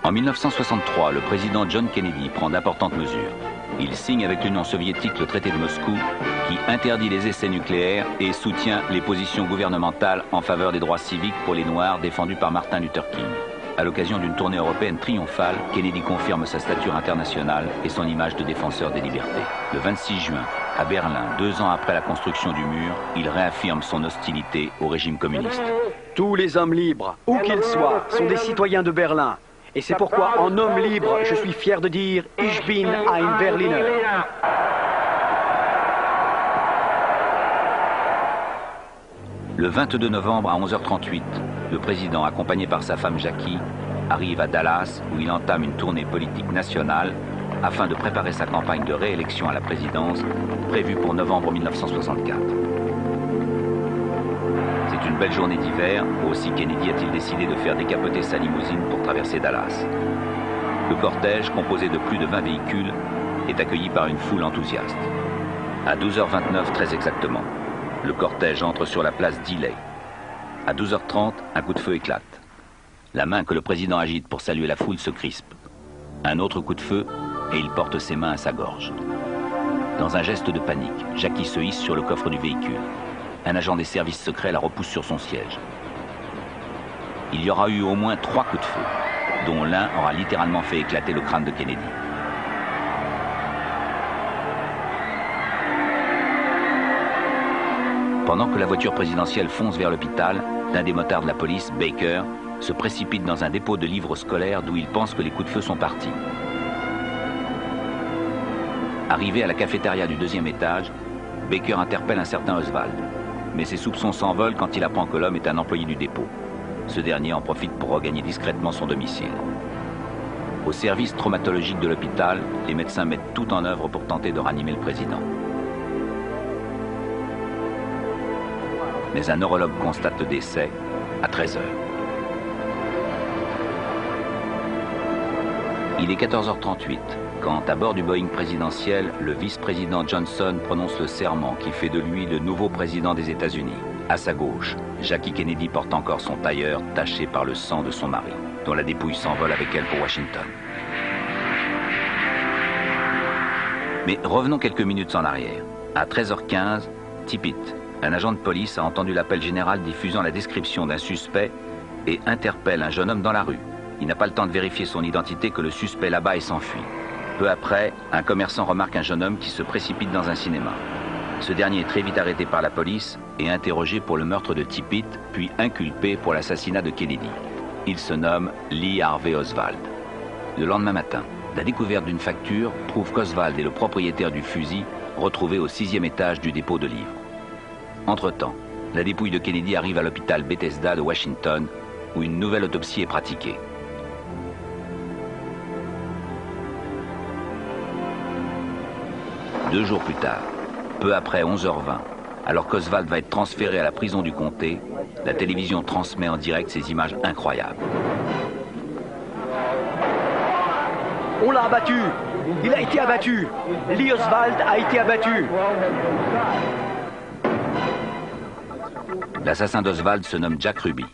En 1963, le président John Kennedy prend d'importantes mesures. Il signe avec l'Union soviétique le traité de Moscou qui interdit les essais nucléaires et soutient les positions gouvernementales en faveur des droits civiques pour les Noirs défendus par Martin Luther King. À l'occasion d'une tournée européenne triomphale, Kennedy confirme sa stature internationale et son image de défenseur des libertés. Le 26 juin, à Berlin, 2 ans après la construction du mur, il réaffirme son hostilité au régime communiste. Tous les hommes libres, où qu'ils soient, sont des citoyens de Berlin. Et c'est pourquoi, en homme libre, je suis fier de dire « Ich bin ein Berliner ». Le 22 novembre à 11h38, le président, accompagné par sa femme Jackie, arrive à Dallas où il entame une tournée politique nationale afin de préparer sa campagne de réélection à la présidence prévue pour novembre 1964. C'est une belle journée d'hiver, aussi Kennedy a-t-il décidé de faire décapoter sa limousine pour traverser Dallas. Le cortège, composé de plus de 20 véhicules, est accueilli par une foule enthousiaste. À 12h29 très exactement, le cortège entre sur la place d'Illey. À 12h30, un coup de feu éclate. La main que le président agite pour saluer la foule se crispe. Un autre coup de feu et il porte ses mains à sa gorge. Dans un geste de panique, Jackie se hisse sur le coffre du véhicule. Un agent des services secrets la repousse sur son siège. Il y aura eu au moins 3 coups de feu, dont l'un aura littéralement fait éclater le crâne de Kennedy. Pendant que la voiture présidentielle fonce vers l'hôpital, l'un des motards de la police, Baker, se précipite dans un dépôt de livres scolaires d'où il pense que les coups de feu sont partis. Arrivé à la cafétéria du 2e étage, Baker interpelle un certain Oswald. Mais ses soupçons s'envolent quand il apprend que l'homme est un employé du dépôt. Ce dernier en profite pour regagner discrètement son domicile. Au service traumatologique de l'hôpital, les médecins mettent tout en œuvre pour tenter de ranimer le président. Mais un neurologue constate le décès à 13h. Il est 14h38 quand, à bord du Boeing présidentiel, le vice-président Johnson prononce le serment qui fait de lui le nouveau président des États-Unis. À sa gauche, Jackie Kennedy porte encore son tailleur taché par le sang de son mari, dont la dépouille s'envole avec elle pour Washington. Mais revenons quelques minutes en arrière. À 13h15, Tippit, un agent de police, a entendu l'appel général diffusant la description d'un suspect et interpelle un jeune homme dans la rue. Il n'a pas le temps de vérifier son identité que le suspect là-bas et s'enfuit. Peu après, un commerçant remarque un jeune homme qui se précipite dans un cinéma. Ce dernier est très vite arrêté par la police et interrogé pour le meurtre de Tippit, puis inculpé pour l'assassinat de Kennedy. Il se nomme Lee Harvey Oswald. Le lendemain matin, la découverte d'une facture prouve qu'Oswald est le propriétaire du fusil retrouvé au 6e étage du dépôt de livres. Entre-temps, la dépouille de Kennedy arrive à l'hôpital Bethesda de Washington, où une nouvelle autopsie est pratiquée. Deux jours plus tard, peu après 11h20, alors qu'Oswald va être transféré à la prison du comté, la télévision transmet en direct ces images incroyables. On l'a abattu. Il a été abattu. Lee Oswald a été abattu. L'assassin d'Oswald se nomme Jack Ruby,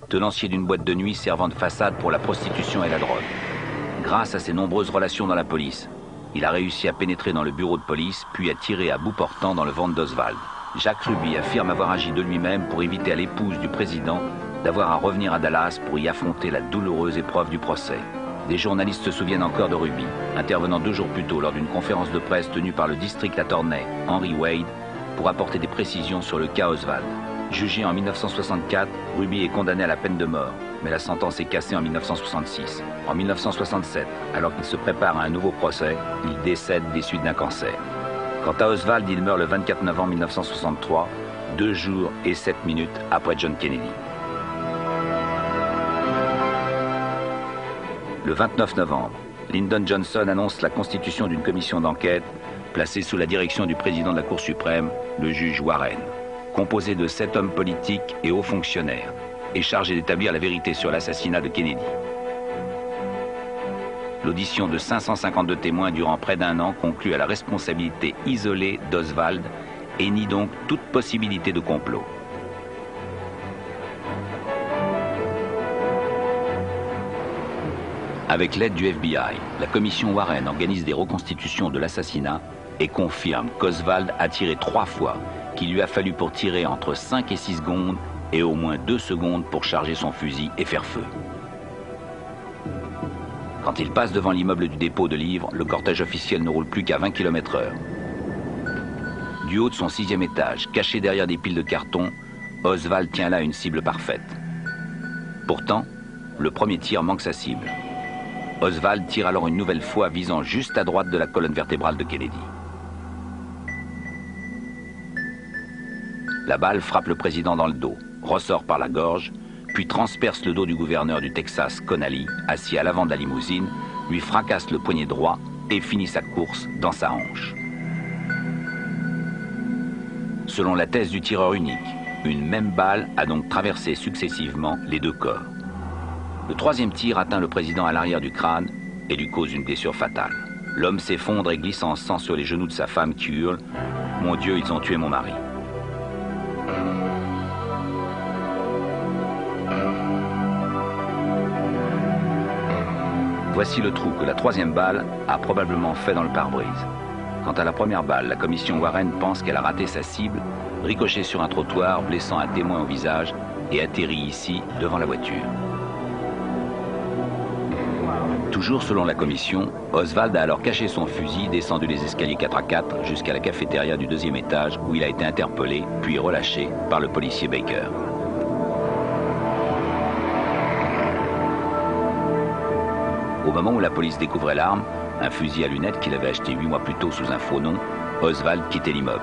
tenancier d'une boîte de nuit servant de façade pour la prostitution et la drogue. Grâce à ses nombreuses relations dans la police, il a réussi à pénétrer dans le bureau de police, puis à tirer à bout portant dans le ventre d'Oswald. Jack Ruby affirme avoir agi de lui-même pour éviter à l'épouse du président d'avoir à revenir à Dallas pour y affronter la douloureuse épreuve du procès. Des journalistes se souviennent encore de Ruby, intervenant 2 jours plus tôt lors d'une conférence de presse tenue par le district attorney Henry Wade pour apporter des précisions sur le cas Oswald. Jugé en 1964, Ruby est condamné à la peine de mort, mais la sentence est cassée en 1966. En 1967, alors qu'il se prépare à un nouveau procès, il décède des suites d'un cancer. Quant à Oswald, il meurt le 24 novembre 1963, 2 jours et 7 minutes après John Kennedy. Le 29 novembre, Lyndon Johnson annonce la constitution d'une commission d'enquête placée sous la direction du président de la Cour suprême, le juge Warren, composée de 7 hommes politiques et hauts fonctionnaires, et chargée d'établir la vérité sur l'assassinat de Kennedy. L'audition de 552 témoins durant près d'1 an conclut à la responsabilité isolée d'Oswald et nie donc toute possibilité de complot. Avec l'aide du FBI, la commission Warren organise des reconstitutions de l'assassinat et confirme qu'Oswald a tiré 3 fois, qu'il lui a fallu pour tirer entre 5 et 6 secondes et au moins 2 secondes pour charger son fusil et faire feu. Quand il passe devant l'immeuble du dépôt de livres, le cortège officiel ne roule plus qu'à 20 km/h. Du haut de son 6e étage, caché derrière des piles de carton, Oswald tient là une cible parfaite. Pourtant, le premier tir manque sa cible. Oswald tire alors une nouvelle fois, visant juste à droite de la colonne vertébrale de Kennedy. La balle frappe le président dans le dos, ressort par la gorge, puis transperce le dos du gouverneur du Texas, Connally, assis à l'avant de la limousine, lui fracasse le poignet droit et finit sa course dans sa hanche. Selon la thèse du tireur unique, une même balle a donc traversé successivement les 2 corps. Le 3e tir atteint le président à l'arrière du crâne et lui cause une blessure fatale. L'homme s'effondre et glisse en sang sur les genoux de sa femme qui hurle « Mon Dieu, ils ont tué mon mari ». Voici le trou que la 3e balle a probablement fait dans le pare-brise. Quant à la première balle, la commission Warren pense qu'elle a raté sa cible, ricoché sur un trottoir, blessant un témoin au visage et atterri ici, devant la voiture. Toujours selon la commission, Oswald a alors caché son fusil, descendu les escaliers 4x4 jusqu'à la cafétéria du 2e étage où il a été interpellé, puis relâché par le policier Baker. Au moment où la police découvrait l'arme, un fusil à lunettes qu'il avait acheté 8 mois plus tôt sous un faux nom, Oswald quittait l'immeuble.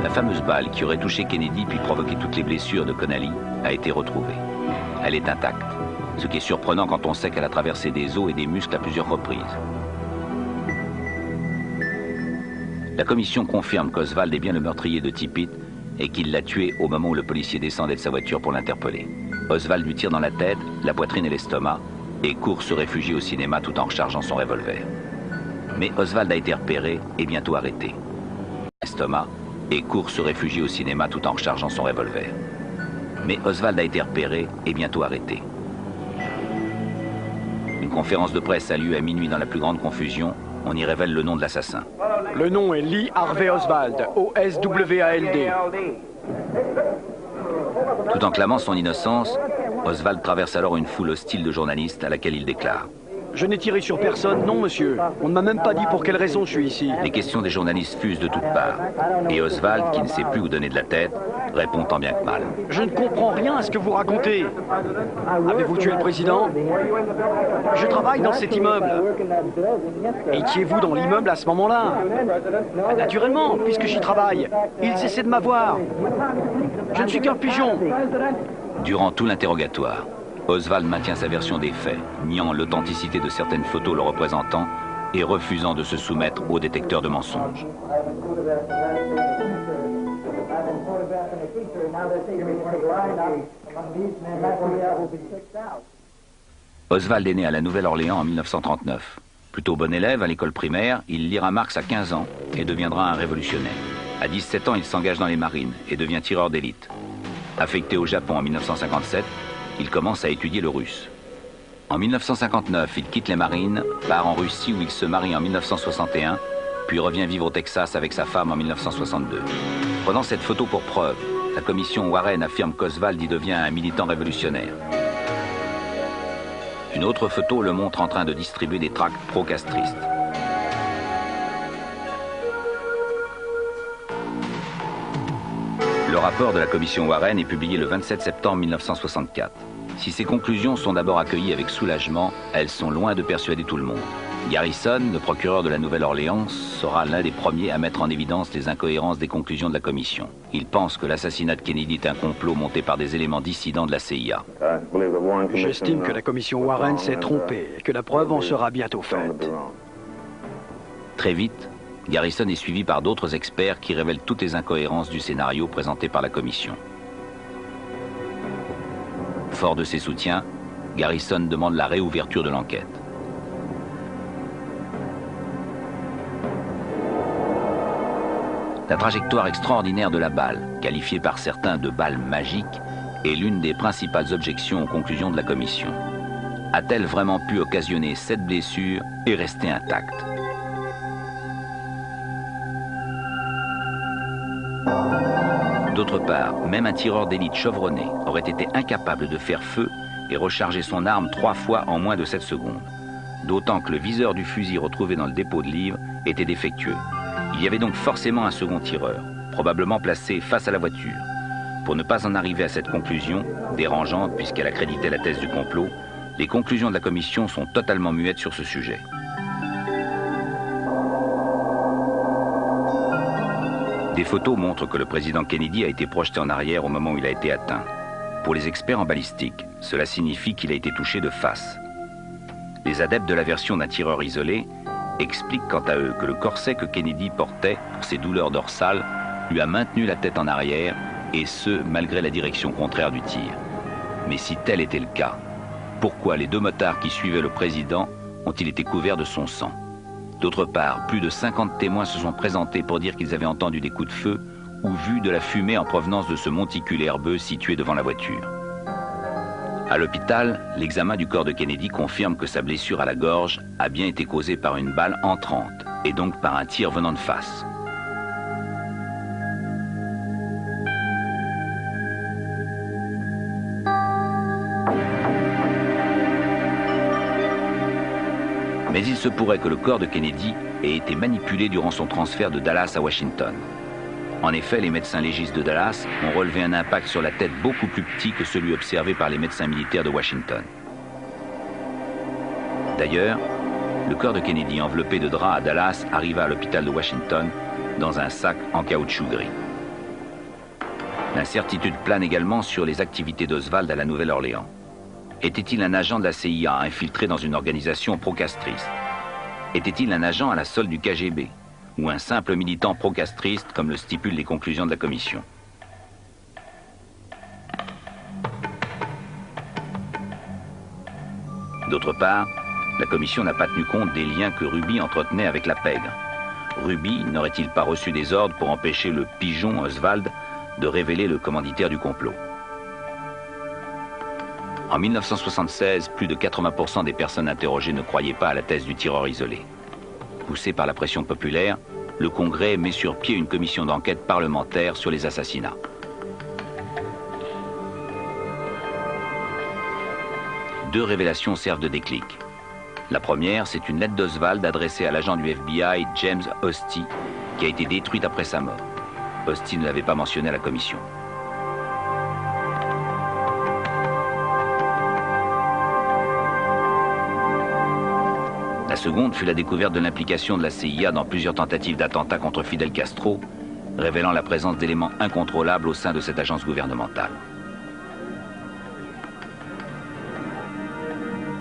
La fameuse balle qui aurait touché Kennedy puis provoqué toutes les blessures de Connally a été retrouvée. Elle est intacte, ce qui est surprenant quand on sait qu'elle a traversé des os et des muscles à plusieurs reprises. La commission confirme qu'Oswald est bien le meurtrier de Tippit et qu'il l'a tué au moment où le policier descendait de sa voiture pour l'interpeller. Oswald lui tire dans la tête, la poitrine et l'estomac et court se réfugier au cinéma tout en rechargeant son revolver. Mais Oswald a été repéré et bientôt arrêté. L'estomac et court se réfugier au cinéma tout en rechargeant son revolver. Mais Oswald a été repéré et bientôt arrêté. Une conférence de presse a lieu à minuit dans la plus grande confusion. On y révèle le nom de l'assassin. Le nom est Lee Harvey Oswald, O-S-W-A-L-D. Tout en clamant son innocence, Oswald traverse alors une foule hostile de journalistes à laquelle il déclare: Je n'ai tiré sur personne, non monsieur. On ne m'a même pas dit pour quelle raison je suis ici. Les questions des journalistes fusent de toutes parts. Et Oswald, qui ne sait plus où donner de la tête, répond tant bien que mal. Je ne comprends rien à ce que vous racontez. Avez-vous tué le président? Je travaille dans cet immeuble. Étiez-vous dans l'immeuble à ce moment-là? Naturellement, puisque j'y travaille. Ils essaient de m'avoir. Je ne suis qu'un pigeon. Durant tout l'interrogatoire, Oswald maintient sa version des faits, niant l'authenticité de certaines photos le représentant et refusant de se soumettre au détecteur de mensonges. Oswald est né à la Nouvelle-Orléans en 1939. Plutôt bon élève à l'école primaire, il lira Marx à 15 ans et deviendra un révolutionnaire. À 17 ans, il s'engage dans les marines et devient tireur d'élite. Affecté au Japon en 1957, il commence à étudier le russe. En 1959, il quitte les marines, part en Russie où il se marie en 1961, puis revient vivre au Texas avec sa femme en 1962. Prenant cette photo pour preuve, la commission Warren affirme qu'Oswald y devient un militant révolutionnaire. Une autre photo le montre en train de distribuer des tracts pro-castristes. Le rapport de la commission Warren est publié le 27 septembre 1964. Si ces conclusions sont d'abord accueillies avec soulagement, elles sont loin de persuader tout le monde. Garrison, le procureur de la Nouvelle-Orléans, sera l'un des premiers à mettre en évidence les incohérences des conclusions de la commission. Il pense que l'assassinat de Kennedy est un complot monté par des éléments dissidents de la CIA. J'estime que la commission Warren s'est trompée et que la preuve en sera bientôt faite. Très vite, Garrison est suivi par d'autres experts qui révèlent toutes les incohérences du scénario présenté par la commission. Fort de ses soutiens, Garrison demande la réouverture de l'enquête. La trajectoire extraordinaire de la balle, qualifiée par certains de balle magique, est l'une des principales objections aux conclusions de la commission. A-t-elle vraiment pu occasionner cette blessure et rester intacte? D'autre part, même un tireur d'élite chevronné aurait été incapable de faire feu et recharger son arme 3 fois en moins de 7 secondes. D'autant que le viseur du fusil retrouvé dans le dépôt de livres était défectueux. Il y avait donc forcément un second tireur, probablement placé face à la voiture. Pour ne pas en arriver à cette conclusion, dérangeante puisqu'elle accréditait la thèse du complot, les conclusions de la commission sont totalement muettes sur ce sujet. Des photos montrent que le président Kennedy a été projeté en arrière au moment où il a été atteint. Pour les experts en balistique, cela signifie qu'il a été touché de face. Les adeptes de la version d'un tireur isolé expliquent quant à eux que le corset que Kennedy portait pour ses douleurs dorsales lui a maintenu la tête en arrière, et ce, malgré la direction contraire du tir. Mais si tel était le cas, pourquoi les 2 motards qui suivaient le président ont-ils été couverts de son sang? D'autre part, plus de 50 témoins se sont présentés pour dire qu'ils avaient entendu des coups de feu ou vu de la fumée en provenance de ce monticule herbeux situé devant la voiture. À l'hôpital, l'examen du corps de Kennedy confirme que sa blessure à la gorge a bien été causée par une balle entrante et donc par un tir venant de face. Mais il se pourrait que le corps de Kennedy ait été manipulé durant son transfert de Dallas à Washington. En effet, les médecins légistes de Dallas ont relevé un impact sur la tête beaucoup plus petit que celui observé par les médecins militaires de Washington. D'ailleurs, le corps de Kennedy enveloppé de drap à Dallas arriva à l'hôpital de Washington dans un sac en caoutchouc gris. L'incertitude plane également sur les activités d'Oswald à la Nouvelle-Orléans. Était-il un agent de la CIA infiltré dans une organisation pro-castriste? Était-il un agent à la solde du KGB? Ou un simple militant pro-castriste, comme le stipulent les conclusions de la commission? D'autre part, la commission n'a pas tenu compte des liens que Ruby entretenait avec la pègre. Ruby n'aurait-il pas reçu des ordres pour empêcher le pigeon Oswald de révéler le commanditaire du complot? En 1976, plus de 80% des personnes interrogées ne croyaient pas à la thèse du tireur isolé. Poussé par la pression populaire, le Congrès met sur pied une commission d'enquête parlementaire sur les assassinats. Deux révélations servent de déclic. La première, c'est une lettre d'Oswald adressée à l'agent du FBI, James Hosty, qui a été détruite après sa mort. Hosty ne l'avait pas mentionné à la commission. La seconde fut la découverte de l'implication de la CIA dans plusieurs tentatives d'attentats contre Fidel Castro, révélant la présence d'éléments incontrôlables au sein de cette agence gouvernementale.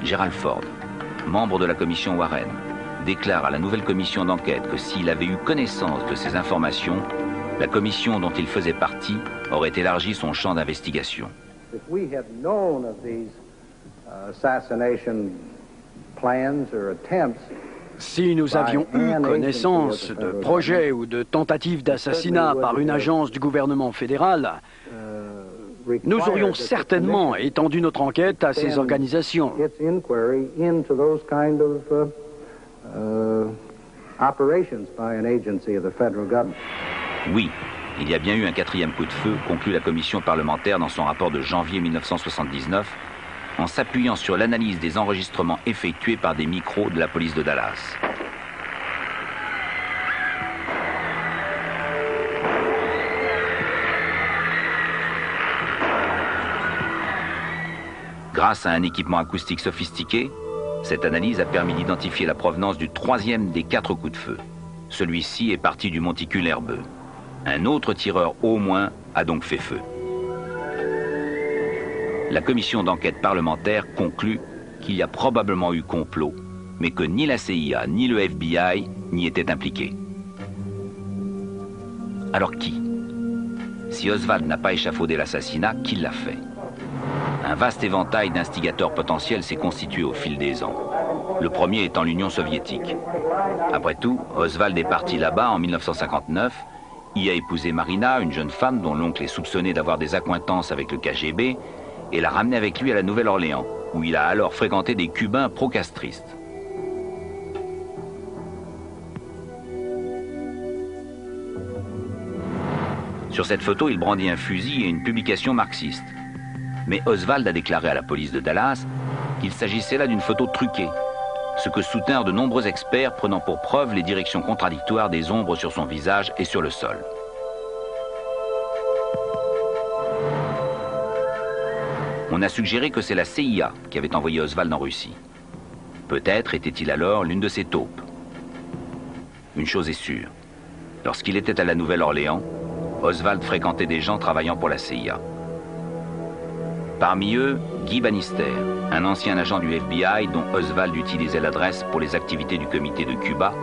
Gerald Ford, membre de la commission Warren, déclare à la nouvelle commission d'enquête que s'il avait eu connaissance de ces informations, la commission dont il faisait partie aurait élargi son champ d'investigation. Si nous avions eu connaissance de projets ou de tentatives d'assassinat par une agence du gouvernement fédéral, nous aurions certainement étendu notre enquête à ces organisations. Oui, il y a bien eu un quatrième coup de feu, conclut la commission parlementaire dans son rapport de janvier 1979, en s'appuyant sur l'analyse des enregistrements effectués par des micros de la police de Dallas. Grâce à un équipement acoustique sophistiqué, cette analyse a permis d'identifier la provenance du troisième des 4 coups de feu. Celui-ci est parti du monticule herbeux. Un autre tireur au moins a donc fait feu. La commission d'enquête parlementaire conclut qu'il y a probablement eu complot, mais que ni la CIA ni le FBI n'y étaient impliqués. Alors qui? Si Oswald n'a pas échafaudé l'assassinat, qui l'a fait? Un vaste éventail d'instigateurs potentiels s'est constitué au fil des ans. Le premier étant l'Union soviétique. Après tout, Oswald est parti là-bas en 1959 y a épousé Marina, une jeune femme dont l'oncle est soupçonné d'avoir des accointances avec le KGB, et l'a ramenée avec lui à la Nouvelle-Orléans, où il a alors fréquenté des Cubains pro-castristes. Sur cette photo, il brandit un fusil et une publication marxiste. Mais Oswald a déclaré à la police de Dallas qu'il s'agissait là d'une photo truquée, ce que soutinrent de nombreux experts prenant pour preuve les directions contradictoires des ombres sur son visage et sur le sol. On a suggéré que c'est la CIA qui avait envoyé Oswald en Russie. Peut-être était-il alors l'une de ses taupes. Une chose est sûre, lorsqu'il était à la Nouvelle-Orléans, Oswald fréquentait des gens travaillant pour la CIA. Parmi eux, Guy Bannister, un ancien agent du FBI dont Oswald utilisait l'adresse pour les activités du comité de Cuba,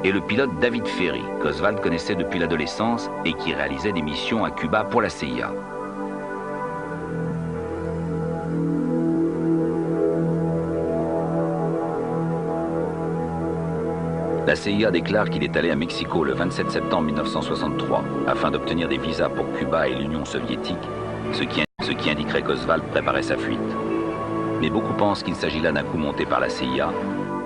et le pilote David Ferry, qu'Oswald connaissait depuis l'adolescence et qui réalisait des missions à Cuba pour la CIA. La CIA déclare qu'il est allé à Mexico le 27 septembre 1963 afin d'obtenir des visas pour Cuba et l'Union soviétique, ce qui indiquerait qu'Oswald préparait sa fuite. Mais beaucoup pensent qu'il s'agit là d'un coup monté par la CIA,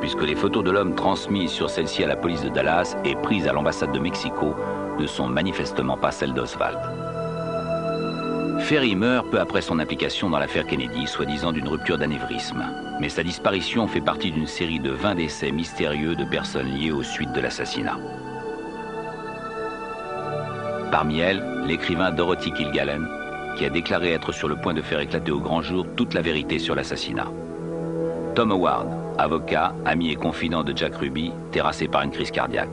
puisque les photos de l'homme transmises sur celle-ci à la police de Dallas et prises à l'ambassade de Mexico ne sont manifestement pas celles d'Oswald. Ferry meurt peu après son implication dans l'affaire Kennedy, soi-disant d'une rupture d'anévrisme. Mais sa disparition fait partie d'une série de 20 décès mystérieux de personnes liées aux suites de l'assassinat. Parmi elles, l'écrivain Dorothy Kilgallen, qui a déclaré être sur le point de faire éclater au grand jour toute la vérité sur l'assassinat. Tom Howard, avocat, ami et confident de Jack Ruby, terrassé par une crise cardiaque.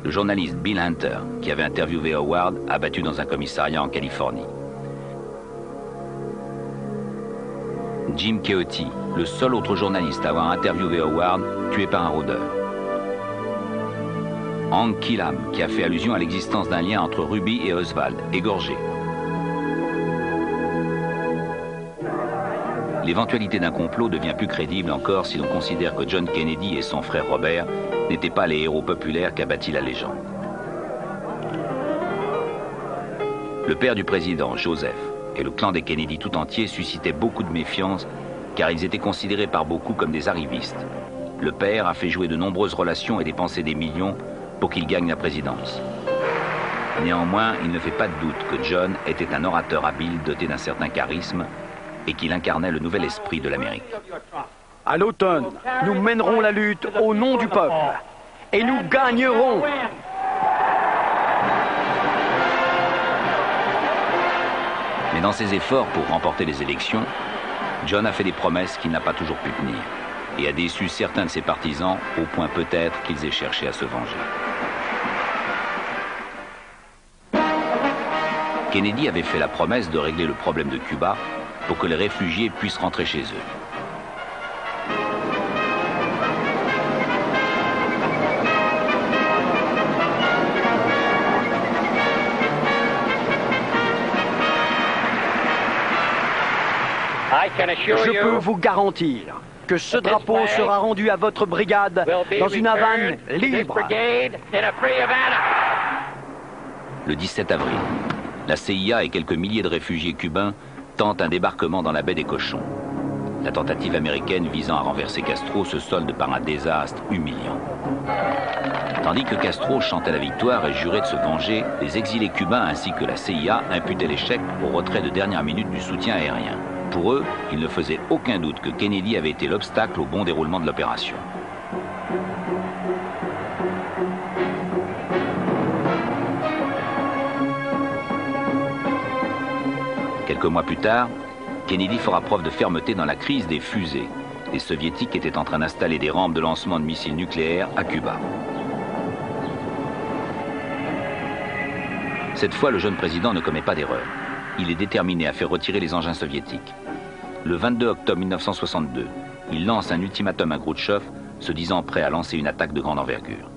Le journaliste Bill Hunter, qui avait interviewé Howard, abattu dans un commissariat en Californie. Jim Keothi, le seul autre journaliste à avoir interviewé Howard, tué par un rôdeur. Hank Killam, qui a fait allusion à l'existence d'un lien entre Ruby et Oswald, égorgé. L'éventualité d'un complot devient plus crédible encore si l'on considère que John Kennedy et son frère Robert n'étaient pas les héros populaires qu'a bâti la légende. Le père du président, Joseph, et le clan des Kennedy tout entier suscitaient beaucoup de méfiance car ils étaient considérés par beaucoup comme des arrivistes. Le père a fait jouer de nombreuses relations et dépensé des millions pour qu'il gagne la présidence. Néanmoins, il ne fait pas de doute que John était un orateur habile doté d'un certain charisme et qu'il incarnait le nouvel esprit de l'Amérique. À l'automne, nous mènerons la lutte au nom du peuple et nous gagnerons. Mais dans ses efforts pour remporter les élections, John a fait des promesses qu'il n'a pas toujours pu tenir et a déçu certains de ses partisans au point peut-être qu'ils aient cherché à se venger. Kennedy avait fait la promesse de régler le problème de Cuba pour que les réfugiés puissent rentrer chez eux. Je peux vous garantir que ce drapeau sera rendu à votre brigade dans une Havane libre. Le 17 avril, la CIA et quelques milliers de réfugiés cubains tentent un débarquement dans la baie des Cochons. La tentative américaine visant à renverser Castro se solde par un désastre humiliant. Tandis que Castro chantait la victoire et jurait de se venger, les exilés cubains ainsi que la CIA imputaient l'échec au retrait de dernière minute du soutien aérien. Pour eux, il ne faisait aucun doute que Kennedy avait été l'obstacle au bon déroulement de l'opération. Quelques mois plus tard, Kennedy fera preuve de fermeté dans la crise des fusées. Les soviétiques étaient en train d'installer des rampes de lancement de missiles nucléaires à Cuba. Cette fois, le jeune président ne commet pas d'erreur. Il est déterminé à faire retirer les engins soviétiques. Le 22 octobre 1962, il lance un ultimatum à Khrouchtchev, se disant prêt à lancer une attaque de grande envergure.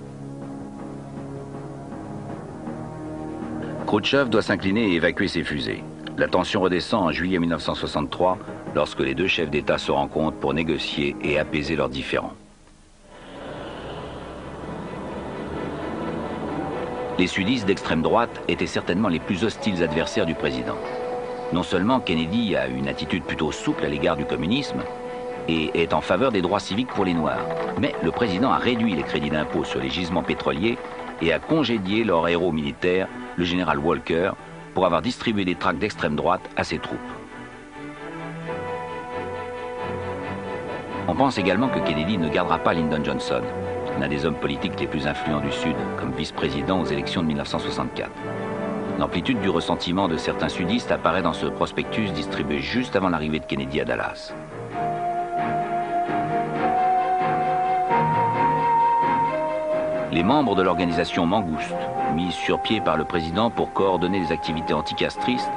Khrouchtchev doit s'incliner et évacuer ses fusées. La tension redescend en juillet 1963, lorsque les deux chefs d'État se rencontrent pour négocier et apaiser leurs différends. Les sudistes d'extrême droite étaient certainement les plus hostiles adversaires du président. Non seulement Kennedy a une attitude plutôt souple à l'égard du communisme et est en faveur des droits civiques pour les Noirs, mais le président a réduit les crédits d'impôt sur les gisements pétroliers et a congédié leur héros militaire, le général Walker, pour avoir distribué des tracts d'extrême droite à ses troupes. On pense également que Kennedy ne gardera pas Lyndon Johnson, l'un des hommes politiques les plus influents du Sud, comme vice-président aux élections de 1964. L'amplitude du ressentiment de certains sudistes apparaît dans ce prospectus distribué juste avant l'arrivée de Kennedy à Dallas. Les membres de l'organisation Mangouste, mise sur pied par le président pour coordonner les activités anticastristes,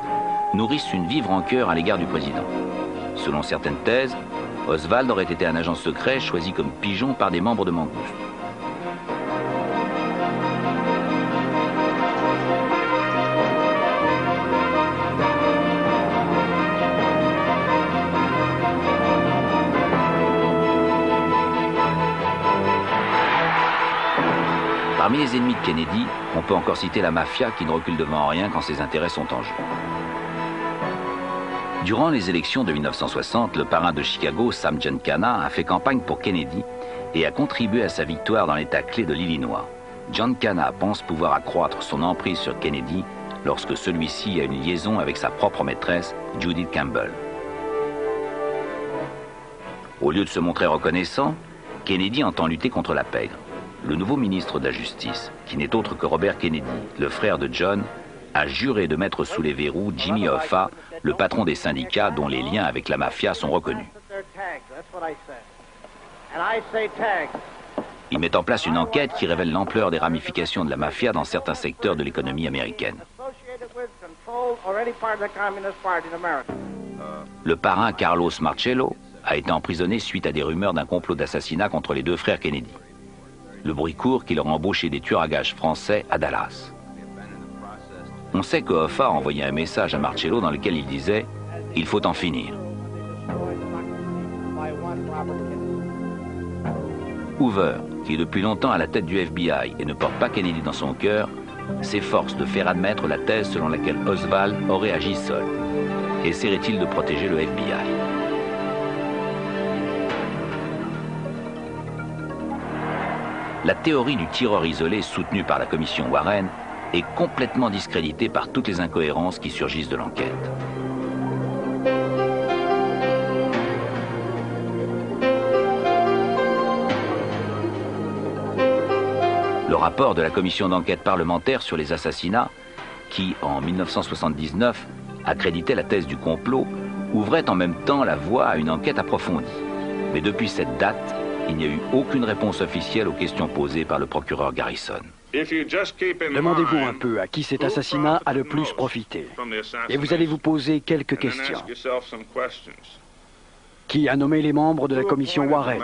nourrissent une vive rancœur à l'égard du président. Selon certaines thèses, Oswald aurait été un agent secret choisi comme pigeon par des membres de Mangouste. Parmi les ennemis de Kennedy, on peut encore citer la mafia qui ne recule devant rien quand ses intérêts sont en jeu. Durant les élections de 1960, le parrain de Chicago, Sam Giancana, a fait campagne pour Kennedy et a contribué à sa victoire dans l'État clé de l'Illinois. Giancana pense pouvoir accroître son emprise sur Kennedy lorsque celui-ci a une liaison avec sa propre maîtresse, Judith Campbell. Au lieu de se montrer reconnaissant, Kennedy entend lutter contre la pègre. Le nouveau ministre de la Justice, qui n'est autre que Robert Kennedy, le frère de John, a juré de mettre sous les verrous Jimmy Hoffa, le patron des syndicats dont les liens avec la mafia sont reconnus. Il met en place une enquête qui révèle l'ampleur des ramifications de la mafia dans certains secteurs de l'économie américaine. Le parrain Carlos Marcello a été emprisonné suite à des rumeurs d'un complot d'assassinat contre les deux frères Kennedy. Le bruit court qu'il aurait embauché des tueurs à gages français à Dallas. On sait que Hoffa a envoyé un message à Marcello dans lequel il disait « Il faut en finir ». Hoover, qui est depuis longtemps à la tête du FBI et ne porte pas Kennedy dans son cœur, s'efforce de faire admettre la thèse selon laquelle Oswald aurait agi seul. Essaierait-il de protéger le FBI ? La théorie du tireur isolé soutenue par la commission Warren est complètement discréditée par toutes les incohérences qui surgissent de l'enquête. Le rapport de la commission d'enquête parlementaire sur les assassinats, qui, en 1979, accréditait la thèse du complot, ouvrait en même temps la voie à une enquête approfondie. Mais depuis cette date, il n'y a eu aucune réponse officielle aux questions posées par le procureur Garrison. Demandez-vous un peu à qui cet assassinat a le plus profité. Et vous allez vous poser quelques questions. Qui a nommé les membres de la commission Warren?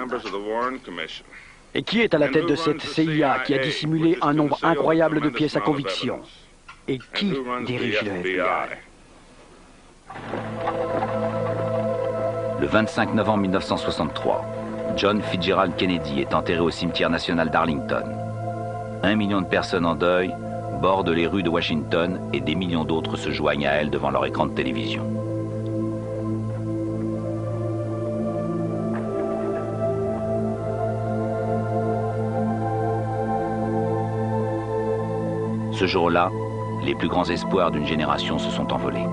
Et qui est à la tête de cette CIA qui a dissimulé un nombre incroyable de pièces à conviction? Et qui dirige le FBI? Le 25 novembre 1963, John Fitzgerald Kennedy est enterré au cimetière national d'Arlington. 1 million de personnes en deuil bordent les rues de Washington et des millions d'autres se joignent à elles devant leur écran de télévision. Ce jour-là, les plus grands espoirs d'une génération se sont envolés.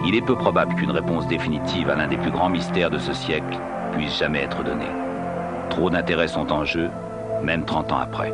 Il est peu probable qu'une réponse définitive à l'un des plus grands mystères de ce siècle puisse jamais être donnée. Trop d'intérêts sont en jeu, même 30 ans après.